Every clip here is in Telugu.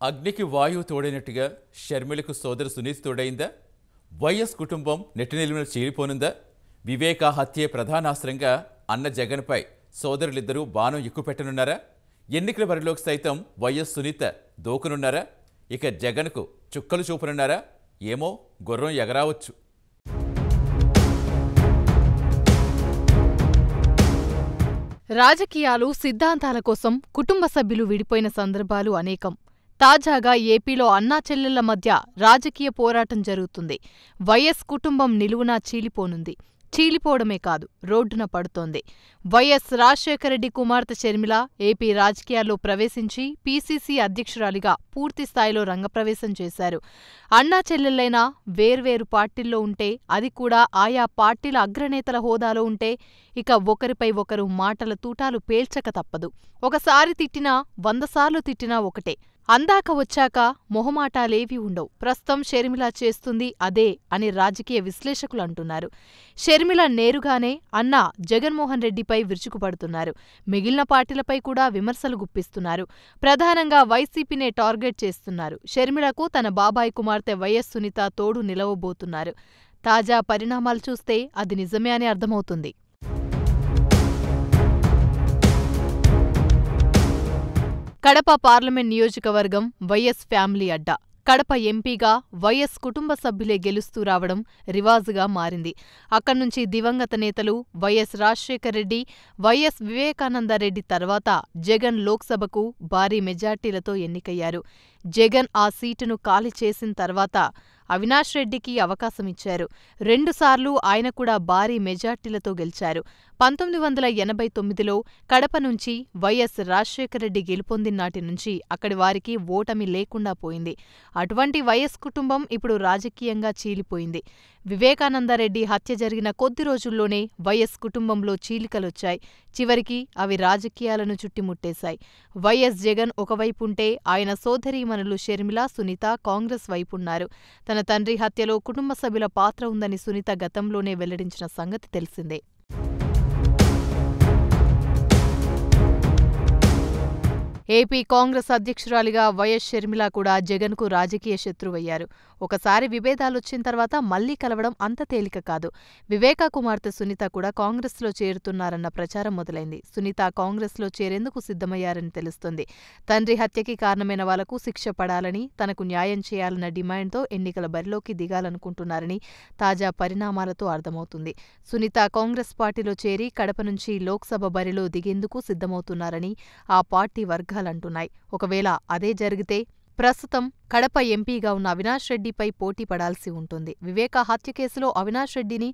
అగ్నికి వాయువు తోడైనట్టుగా షర్మిలకు సోదరు సునీత్ తోడైందా? వైఎస్ కుటుంబం నెట్టినిలువున చీలిపోనుందా? వివేక హత్యే ప్రధానాస్త్రంగా అన్న జగన్పై సోదరులిద్దరూ బాణం ఎక్కుపెట్టనున్నారా? ఎన్నికల బరిలోకి సైతం వైఎస్ సునీత దూకనున్నారా? ఇక జగన్కు చుక్కలు చూపనున్నారా? ఏమో గుర్రం ఎగరావచ్చు. రాజకీయాలు సిద్ధాంతాల కోసం కుటుంబ సభ్యులు విడిపోయిన సందర్భాలు అనేకం. తాజాగా ఏపీలో అన్నాచెల్లెళ్ల మధ్య రాజకీయ పోరాటం జరుగుతుంది. వైఎస్ కుటుంబం నిలువునా చీలిపోనుంది. చీలిపోవడమే కాదు, రోడ్డున పడుతోంది. వైఎస్ రాజశేఖరరెడ్డి కుమార్తె షర్మిల ఏపీ రాజకీయాల్లో ప్రవేశించి పీసీసీ అధ్యక్షురాలిగా పూర్తిస్థాయిలో రంగప్రవేశం చేశారు. అన్నాచెల్లెళ్లైనా వేర్వేరు పార్టీల్లో ఉంటే, అది కూడా ఆయా పార్టీల అగ్రనేతల హోదాలో ఉంటే ఇక ఒకరిపై ఒకరు మాటల తూటాలు పేల్చక తప్పదు. ఒకసారి తిట్టినా 100 సార్లు తిట్టినా ఒకటే. అందాక వచ్చాక మొహమాటాలేవీ ఉండవు. ప్రస్తుతం షర్మిల చేస్తుంది అదే అని రాజకీయ విశ్లేషకులు అంటున్నారు. షర్మిల నేరుగానే అన్న జగన్మోహన్ రెడ్డిపై విరుచుకుపడుతున్నారు. మిగిలిన పార్టీలపై కూడా విమర్శలు గుప్పిస్తున్నారు. ప్రధానంగా వైసీపీనే టార్గెట్ చేస్తున్నారు. షర్మిలకు తన బాబాయ్ కుమార్తె వైఎస్ సునీత తోడు నిలవబోతున్నారు. తాజా పరిణామాలు చూస్తే అది నిజమే అని అర్థమవుతుంది. కడప పార్లమెంట్ నియోజకవర్గం వైఎస్ ఫ్యామిలీ అడ్డా. కడప ఎంపీగా వైఎస్ కుటుంబ సభ్యులే గెలుస్తూ రావడం రివాజుగా మారింది. అక్కడ్నుంచి దివంగత నేతలు వైఎస్ రాజశేఖరరెడ్డి, వైఎస్ వివేకానందరెడ్డి తర్వాత జగన్ లోక్సభకు భారీ మెజార్టీలతో ఎన్నికయ్యారు. జగన్ ఆ సీటును ఖాళీ చేసిన తర్వాత అవినాష్ రెడ్డికి అవకాశమిచ్చారు. 2 సార్లు ఆయన కూడా భారీ మెజార్టీలతో గెలిచారు. 1989లో కడప నుంచి వైఎస్ రాజశేఖరరెడ్డి గెలుపొందినాటి నుంచి అక్కడి వారికి ఓటమి లేకుండా పోయింది. అటువంటి వైఎస్ కుటుంబం ఇప్పుడు రాజకీయంగా చీలిపోయింది. వివేకానందరెడ్డి హత్య జరిగిన కొద్ది రోజుల్లోనే వైఎస్ కుటుంబంలో చీలికలొచ్చాయి. చివరికి అవి రాజకీయాలను చుట్టిముట్టేశాయి. వైఎస్ జగన్ ఒకవైపుంటే ఆయన సోదరీమణులు షర్మిల, సునీత కాంగ్రెస్ వైపున్నారు. తన తండ్రి హత్యలో కుటుంబ సభ్యుల పాత్ర ఉందని సునీత గతంలోనే వెల్లడించిన సంగతి తెలిసిందే. ఏపీ కాంగ్రెస్ అధ్యక్షురాలిగా వైఎస్ షర్మిల కూడా జగన్కు రాజకీయ శత్రువయ్యారు. ఒకసారి విభేదాలొచ్చిన తర్వాత మళ్లీ కలవడం అంత తేలిక కాదు. వివేకా కుమార్తె సునీత కూడా కాంగ్రెస్లో చేరుతున్నారన్న ప్రచారం మొదలైంది. సునీత కాంగ్రెస్లో చేరేందుకు సిద్ధమయ్యారని తెలుస్తోంది. తండ్రి హత్యకి కారణమైన వాళ్లకు శిక్ష పడాలని, తనకు న్యాయం చేయాలన్న డిమాండ్తో ఎన్నికల బరిలోకి దిగాలనుకుంటున్నారని తాజా పరిణామాలతో అర్థమవుతుంది. సునీత కాంగ్రెస్ పార్టీలో చేరి కడప నుంచి లోక్సభ బరిలో దిగేందుకు సిద్ధమవుతున్నారని ఆ పార్టీ వర్గాలంటున్నాయి. ఒకవేళ అదే జరిగితే ప్రస్తుతం కడప ఎంపీగా ఉన్న అవినాష్ రెడ్డిపై పోటీ పడాల్సి ఉంటుంది. వివేకా హత్య కేసులో అవినాష్ రెడ్డిని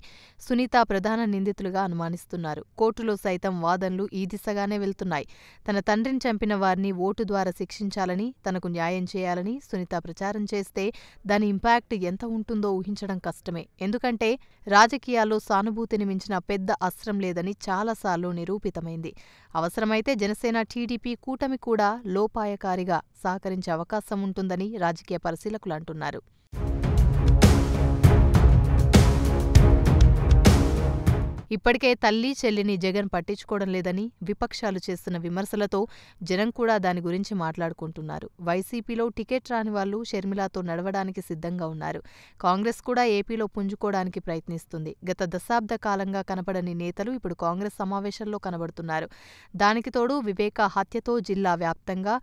సునీత ప్రధాన నిందితులుగా అనుమానిస్తున్నారు. కోర్టులో సైతం వాదనలు ఈ దిశగానే వెళ్తున్నాయి. తన తండ్రిని చంపిన వారిని ఓటు ద్వారా శిక్షించాలని, తనకు న్యాయం చేయాలని సునీత ప్రచారం చేస్తే దాని ఇంపాక్ట్ ఎంత ఉంటుందో ఊహించడం కష్టమే. ఎందుకంటే రాజకీయాల్లో సానుభూతిని మించిన పెద్ద అస్త్రం లేదని చాలాసార్లు నిరూపితమైంది. అవసరమైతే జనసేన, టీడీపీ కూటమి కూడా లోపాయకారిగా సహకరించే అవకాశం ఉంటుందని రాజకీయ పరిశీలకులు అంటున్నారు. ఇప్పటికే తల్లి, చెల్లిని జగన్ పట్టించుకోవడం లేదని విపక్షాలు చేస్తున్న విమర్శలతో జనం కూడా దాని గురించి మాట్లాడుకుంటున్నారు. వైసీపీలో టికెట్ రాని వాళ్లు షర్మిలతో నడవడానికి సిద్ధంగా ఉన్నారు. కాంగ్రెస్ కూడా ఏపీలో పుంజుకోవడానికి ప్రయత్నిస్తుంది. గత దశాబ్ద కాలంగా కనపడని నేతలు ఇప్పుడు కాంగ్రెస్ సమావేశాల్లో కనబడుతున్నారు. దానికి తోడు వివేకా హత్యతో జిల్లా వ్యాప్తంగా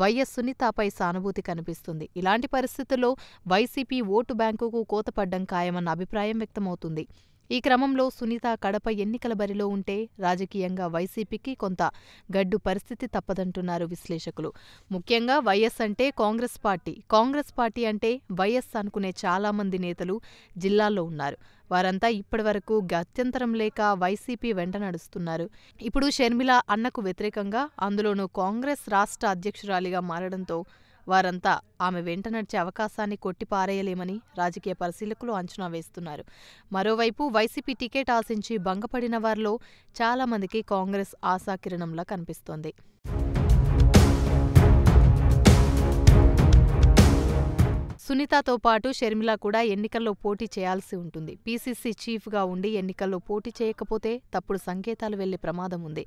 వైఎస్ సునీతపై సానుభూతి కనిపిస్తుంది. ఇలాంటి పరిస్థితుల్లో వైసీపీ ఓటు బ్యాంకుకు కోతపడ్డం ఖాయమన్న అభిప్రాయం వ్యక్తమవుతుంది. ఈ క్రమంలో సునీత కడప ఎన్నికల బరిలో ఉంటే రాజకీయంగా వైసీపీకి కొంత గడ్డు పరిస్థితి తప్పదంటున్నారు విశ్లేషకులు. ముఖ్యంగా వైఎస్ అంటే కాంగ్రెస్ పార్టీ, కాంగ్రెస్ పార్టీ అంటే వైఎస్ అనుకునే చాలామంది నేతలు జిల్లాల్లో ఉన్నారు. వారంతా ఇప్పటివరకు గత్యంతరం లేక వైసీపీ వెంట నడుస్తున్నారు. ఇప్పుడు షర్మిల అన్నకు వ్యతిరేకంగా, అందులోనూ కాంగ్రెస్ రాష్ట్ర అధ్యక్షురాలిగా మారడంతో వారంతా ఆమె వెంట నడిచే అవకాశాన్ని కొట్టిపారేయలేమని రాజకీయ పరిశీలకులు అంచనా వేస్తున్నారు. మరోవైపు వైసీపీ టికెట్ ఆశించి భంగపడిన వారిలో చాలామందికి కాంగ్రెస్ ఆశాకిరణంలా కనిపిస్తోంది. సునీతతో పాటు షర్మిల కూడా ఎన్నికల్లో పోటీ చేయాల్సి ఉంటుంది. పీసీసీ చీఫ్గా ఉండి ఎన్నికల్లో పోటీ చేయకపోతే తప్పుడు సంకేతాలు వెళ్లే ప్రమాదం ఉంది.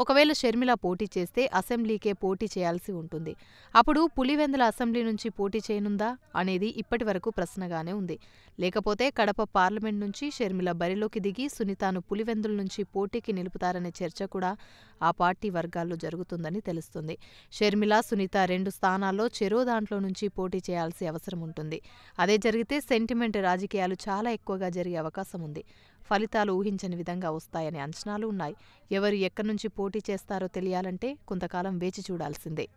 ఒకవేళ షర్మిల పోటీ చేస్తే అసెంబ్లీకే పోటీ చేయాల్సి ఉంటుంది. అప్పుడు పులివెందుల అసెంబ్లీ నుంచి పోటీ చేయనుందా అనేది ఇప్పటివరకు ప్రశ్నగానే ఉంది. లేకపోతే కడప పార్లమెంట్ నుంచి షర్మిల బరిలోకి దిగి సునీతను పులివెందుల నుంచి పోటీకి నిలుపుతారనే చర్చ కూడా ఆ పార్టీ వర్గాల్లో జరుగుతుందని తెలుస్తుంది. షర్మిల, సునీత 2 స్థానాల్లో చెరో దాంట్లో నుంచి పోటీ చేయాల్సి అవసరం ఉంటుంది. అదే జరిగితే సెంటిమెంట్ రాజకీయాలు చాలా ఎక్కువగా జరిగే అవకాశం ఉంది. ఫలితాలు ఊహించని విధంగా వస్తాయనే అంచనాలు ఉన్నాయి. ఎవరు ఎక్కడి నుంచి పోటీ చేస్తారో తెలియాలంటే కొంతకాలం వేచి చూడాల్సిందే.